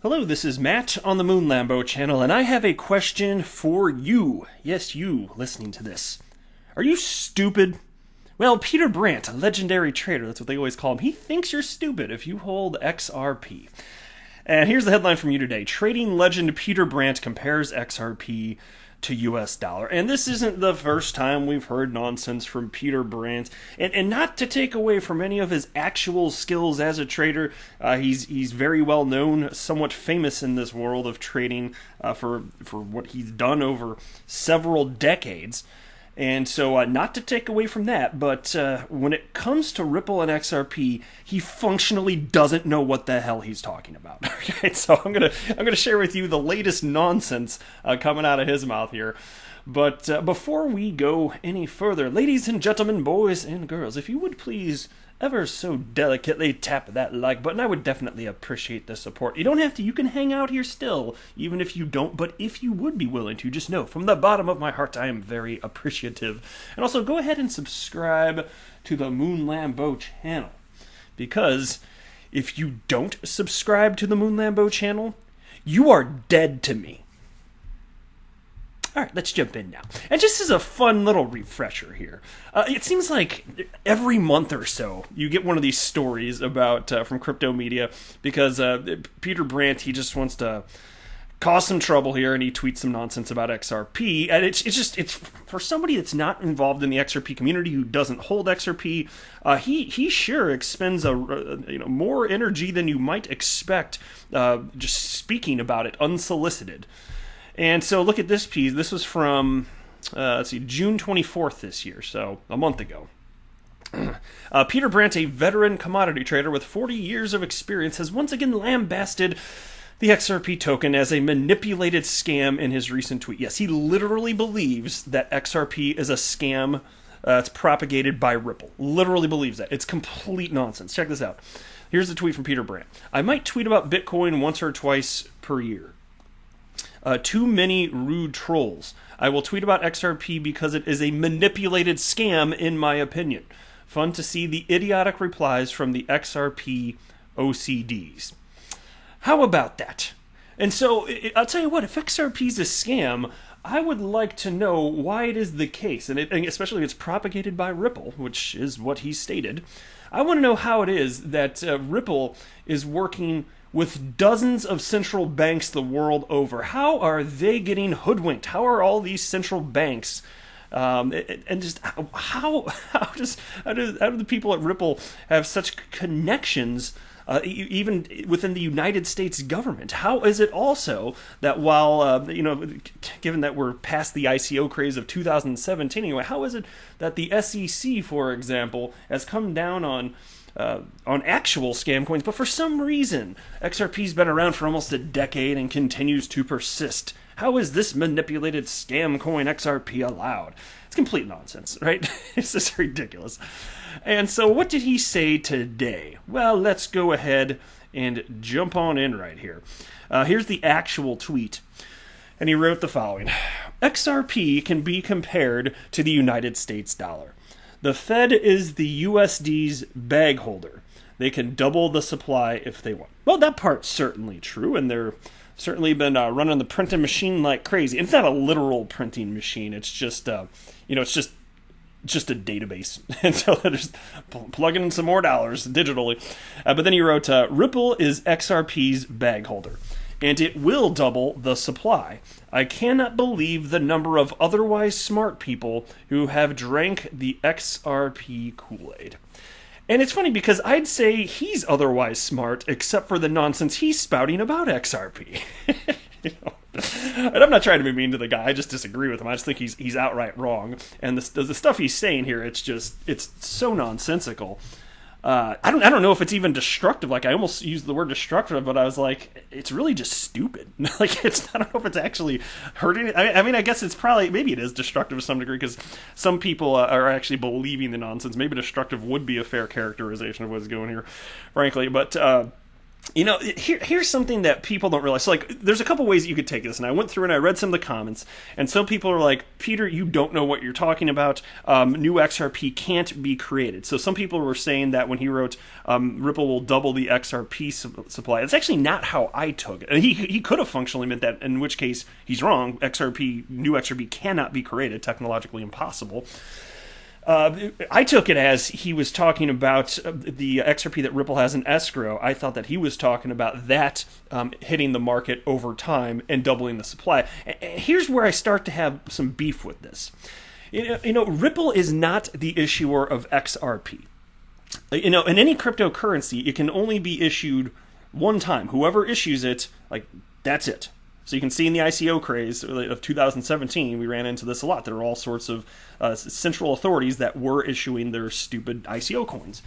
Hello, this is Matt on the Moon Lambo channel, and I have a question for you. Yes, you listening to this. Are you stupid? Well, Peter Brandt, a legendary trader, that's what they always call him, he thinks you're stupid if you hold XRP. And here's the headline from you today. Trading legend Peter Brandt compares XRP to US dollar. And this isn't the first time we've heard nonsense from Peter Brandt. And not to take away from any of his actual skills as a trader, he's very well known, somewhat famous in this world of trading for what he's done over several decades. And so not to take away from that, but when it comes to Ripple and XRP, he functionally doesn't know what the hell he's talking about. Okay, so I'm gonna share with you the latest nonsense coming out of his mouth here. But before we go any further, ladies and gentlemen, boys and girls, if you would please ever so delicately tap that like button, I would definitely appreciate the support. You don't have to, you can hang out here still, even if you don't, but if you would be willing to, just know from the bottom of my heart I am very appreciative. And also go ahead and subscribe to the Moon Lambo channel, because if you don't subscribe to the Moon Lambo channel, you are dead to me. All right, let's jump in now. And just as a fun little refresher here, it seems like every month or so you get one of these stories about from crypto media, because Peter Brandt, he just wants to cause some trouble here, and he tweets some nonsense about XRP. And it's for somebody that's not involved in the XRP community, who doesn't hold XRP, he sure expends more energy than you might expect just speaking about it unsolicited. And so look at this piece. This was from, June 24th this year, so a month ago. Peter Brandt, a veteran commodity trader with 40 years of experience, has once again lambasted the XRP token as a manipulated scam in his recent tweet. Yes, he literally believes that XRP is a scam. It's propagated by Ripple. Literally believes that. It's complete nonsense. Check this out. Here's the tweet from Peter Brandt. I might tweet about Bitcoin once or twice per year. Too many rude trolls. I will tweet about XRP because it is a manipulated scam, in my opinion. Fun to see the idiotic replies from the XRP OCDs. How about that? And so, I'll tell you what, if XRP is a scam, I would like to know why it is the case, and especially if it's propagated by Ripple, which is what he stated. I want to know how it is that Ripple is working with dozens of central banks the world over. How are they getting hoodwinked? How are all these central banks, and just how do the people at Ripple have such connections, even within the United States government? How is it also that while given that we're past the ICO craze of 2017 anyway, how is it that the SEC, for example, has come down on actual scam coins, but for some reason XRP's been around for almost a decade and continues to persist? How is this manipulated scam coin XRP allowed? It's complete nonsense, right? It's just ridiculous. And so what did he say today? Well, let's go ahead and jump on in right here. Here's the actual tweet. And he wrote the following. XRP can be compared to the United States dollar. The Fed is the USD's bag holder. They can double the supply if they want. Well, that part's certainly true, and they're certainly been running the printing machine like crazy. It's not a literal printing machine. It's just, it's just a database. And so they're just plugging in some more dollars digitally. But then he wrote, Ripple is XRP's bag holder, and it will double the supply. I cannot believe the number of otherwise smart people who have drank the XRP Kool-Aid. And it's funny because I'd say he's otherwise smart, except for the nonsense he's spouting about XRP. And I'm not trying to be mean to the guy. I just disagree with him. I just think he's outright wrong. And the stuff he's saying here, it's so nonsensical. I don't know if it's even destructive. Like, I almost used the word destructive, but I was like, it's really just stupid. Like, I don't know if it's actually hurting. I mean, I guess it's probably, maybe it is destructive to some degree, because some people are actually believing the nonsense. Maybe destructive would be a fair characterization of what's going here, frankly. But Here's something that people don't realize. So, like, there's a couple ways you could take this, and I went through and I read some of the comments, and some people are like, Peter, you don't know what you're talking about. New XRP can't be created. So some people were saying that when he wrote, Ripple will double the XRP supply. It's actually not how I took it. And he could have functionally meant that, in which case he's wrong. New XRP cannot be created, technologically impossible. I took it as he was talking about the XRP that Ripple has in escrow. I thought that he was talking about that hitting the market over time and doubling the supply. Here's where I start to have some beef with this. Ripple is not the issuer of XRP. In any cryptocurrency, it can only be issued one time. Whoever issues it, that's it. So you can see in the ICO craze of 2017, we ran into this a lot. There were all sorts of central authorities that were issuing their stupid ICO coins.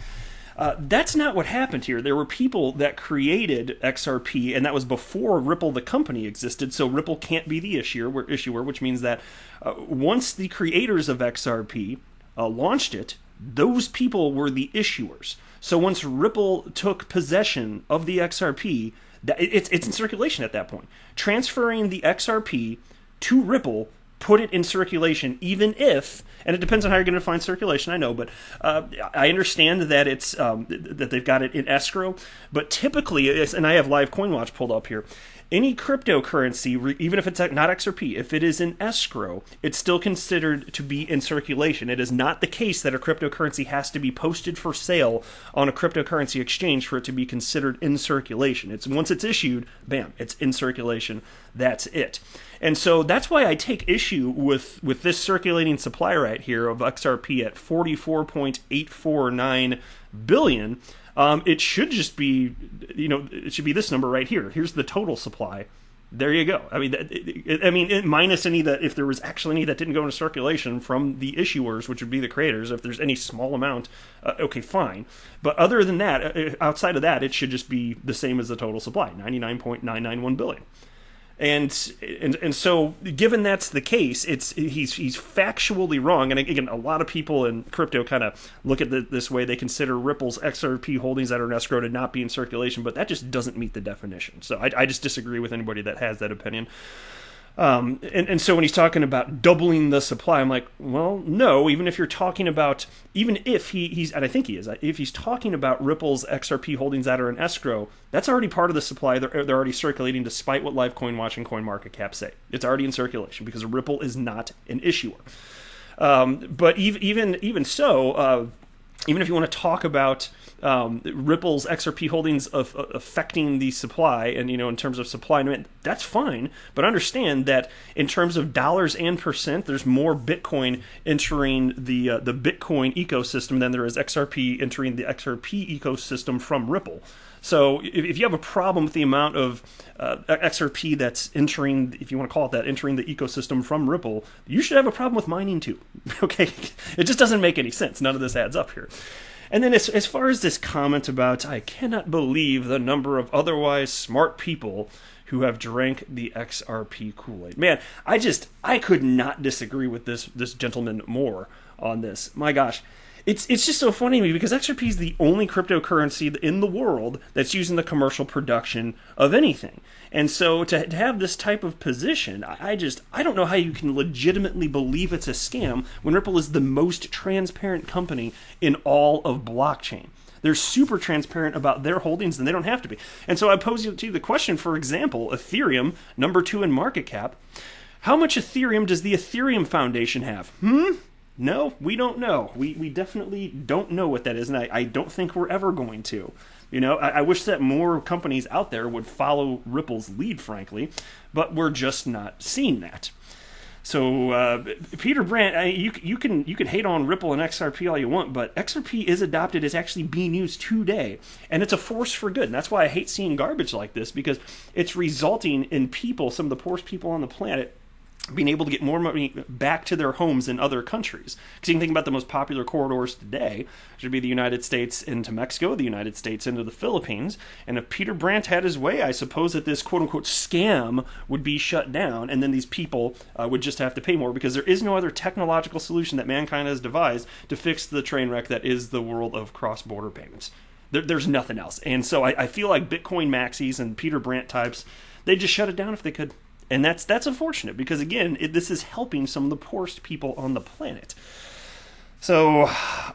That's not what happened here. There were people that created XRP, and that was before Ripple, the company, existed. So Ripple can't be the issuer, which means that once the creators of XRP launched it, those people were the issuers. So once Ripple took possession of the XRP, it's in circulation at that point. Transferring the XRP to Ripple put it in circulation, even if, and it depends on how you're going to define circulation, I know, but I understand that it's that they've got it in escrow, but typically, and I have Live CoinWatch pulled up here, any cryptocurrency, even if it's not XRP, if it is in escrow, it's still considered to be in circulation. It is not the case that a cryptocurrency has to be posted for sale on a cryptocurrency exchange for it to be considered in circulation. Once it's issued, bam, it's in circulation. That's it. And so that's why I take issue with this circulating supply right here of XRP at 44.849 billion. It should just be, it should be this number right here. Here's the total supply. There you go. Minus any that, if there was actually any that didn't go into circulation from the issuers, which would be the creators, if there's any small amount, okay, fine. But other than that, outside of that, it should just be the same as the total supply, 99.991 billion. And so, given that's the case, he's factually wrong. And again, a lot of people in crypto kind of look at this way. They consider Ripple's XRP holdings that are in escrow to not be in circulation, but that just doesn't meet the definition. So I just disagree with anybody that has that opinion. And so when he's talking about doubling the supply, I'm like, well, no. Even if you're talking about, even if he's, and I think he is, if he's talking about Ripple's XRP holdings that are in escrow, that's already part of the supply. They're already circulating, despite what Live CoinWatch and CoinMarketCap say. It's already in circulation because Ripple is not an issuer. But even so. Even if you want to talk about Ripple's XRP holdings of affecting the supply, and in terms of supply, that's fine. But understand that in terms of dollars and percent, there's more Bitcoin entering the Bitcoin ecosystem than there is XRP entering the XRP ecosystem from Ripple. So if you have a problem with the amount of XRP that's entering, if you want to call it that, entering the ecosystem from Ripple, you should have a problem with mining too. Okay, it just doesn't make any sense. None of this adds up here. And then as far as this comment about, I cannot believe the number of otherwise smart people who have drank the XRP Kool-Aid. Man, I could not disagree with this gentleman more on this. My gosh. It's just so funny to me because XRP is the only cryptocurrency in the world that's using the commercial production of anything. And so to have this type of position, I don't know how you can legitimately believe it's a scam when Ripple is the most transparent company in all of blockchain. They're super transparent about their holdings, and they don't have to be. And so I pose to you the question, for example, Ethereum, number 2 in market cap. How much Ethereum does the Ethereum Foundation have? No, we don't know. We definitely don't know what that is, and I don't think we're ever going to. I wish that more companies out there would follow Ripple's lead, frankly, but we're just not seeing that. So, Peter Brandt, you can hate on Ripple and XRP all you want, but XRP is adopted. It's actually being used today, and it's a force for good. And that's why I hate seeing garbage like this, because it's resulting in people, some of the poorest people on the planet, being able to get more money back to their homes in other countries. Because you can think about the most popular corridors today, which would be the United States into Mexico, the United States into the Philippines. And if Peter Brandt had his way, I suppose that this quote-unquote scam would be shut down, and then these people would just have to pay more, because there is no other technological solution that mankind has devised to fix the train wreck that is the world of cross-border payments. There's nothing else. And so I feel like Bitcoin maxis and Peter Brandt types, they just shut it down if they could. And that's unfortunate because, again, this is helping some of the poorest people on the planet. So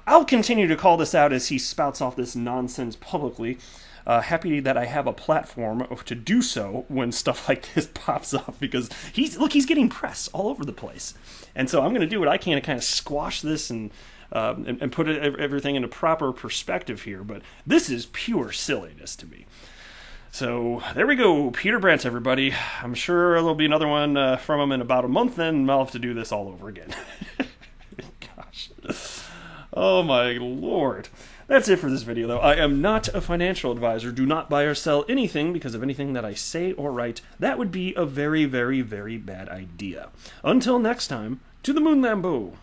I'll continue to call this out as he spouts off this nonsense publicly. Happy that I have a platform to do so when stuff like this pops up, because he's getting press all over the place. And so I'm going to do what I can to kind of squash this and put everything into proper perspective here. But this is pure silliness to me. So there we go, Peter Brandt, everybody. I'm sure there'll be another one from him in about a month, then I'll have to do this all over again. Gosh. Oh my lord. That's it for this video, though. I am not a financial advisor. Do not buy or sell anything because of anything that I say or write. That would be a very, very, very bad idea. Until next time, to the moon, Lambeau.